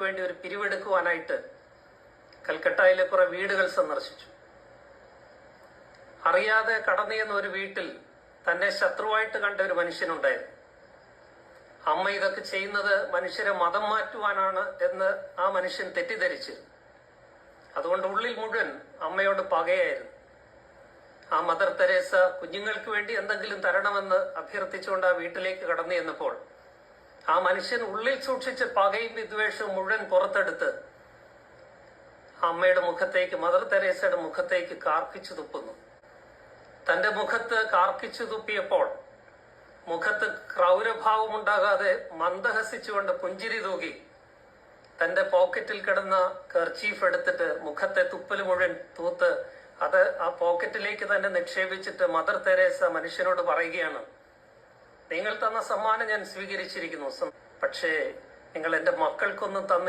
വേണ്ടി ഒരു പിരിവെടുക്കുവാനായിട്ട് കൽക്കട്ടയിലെ കുറെ വീടുകൾ സന്ദർശിച്ചു. അറിയാതെ കടന്നു ചെന്ന ഒരു വീട്ടിൽ തന്നെ ശത്രുവായിട്ട് കണ്ട ഒരു മനുഷ്യനുണ്ടായിരുന്നു. അമ്മ ഇതൊക്കെ ചെയ്യുന്നത് മനുഷ്യരെ മതം മാറ്റുവാനാണ് എന്ന് ആ മനുഷ്യൻ തെറ്റിദ്ധരിച്ചിരുന്നു. അതുകൊണ്ട് ഉള്ളിൽ മുഴുവൻ അമ്മയോട് പകയായിരുന്നു. ആ മദർ തെരേസ കുഞ്ഞുങ്ങൾക്ക് വേണ്ടി എന്തെങ്കിലും തരണമെന്ന് അഭ്യർത്ഥിച്ചുകൊണ്ട് ആ വീട്ടിലേക്ക് കടന്നു ചെന്നപ്പോൾ ആ മനുഷ്യൻ ഉള്ളിൽ സൂക്ഷിച്ച പകയും വിദ്വേഷവും മുഴുവൻ പുറത്തെടുത്ത് അമ്മയുടെ മുഖത്തേക്ക്, മദർ തെരേസയുടെ മുഖത്തേക്ക് കാർക്കിച്ചു തുപ്പുന്നു. തന്റെ മുഖത്ത് കാർക്കിച്ചു തുപ്പിയപ്പോൾ മുഖത്ത് ക്രൗരഭാവം ഉണ്ടാകാതെ മന്ദഹസിച്ചുകൊണ്ട് പുഞ്ചിരി തൂകി തന്റെ പോക്കറ്റിൽ കിടന്ന കർച്ചീഫ് എടുത്തിട്ട് മുഖത്തെ തുപ്പൽ മുഴുവൻ തൂത്ത് അത് ആ പോക്കറ്റിലേക്ക് തന്നെ നിക്ഷേപിച്ചിട്ട് മദർ തെരേസ മനുഷ്യനോട് പറയുകയാണ്, നിങ്ങൾ തന്ന സമ്മാനം ഞാൻ സ്വീകരിച്ചിരിക്കുന്നു, പക്ഷേ നിങ്ങൾ എന്റെ മക്കൾക്കൊന്നും തന്നില്ല.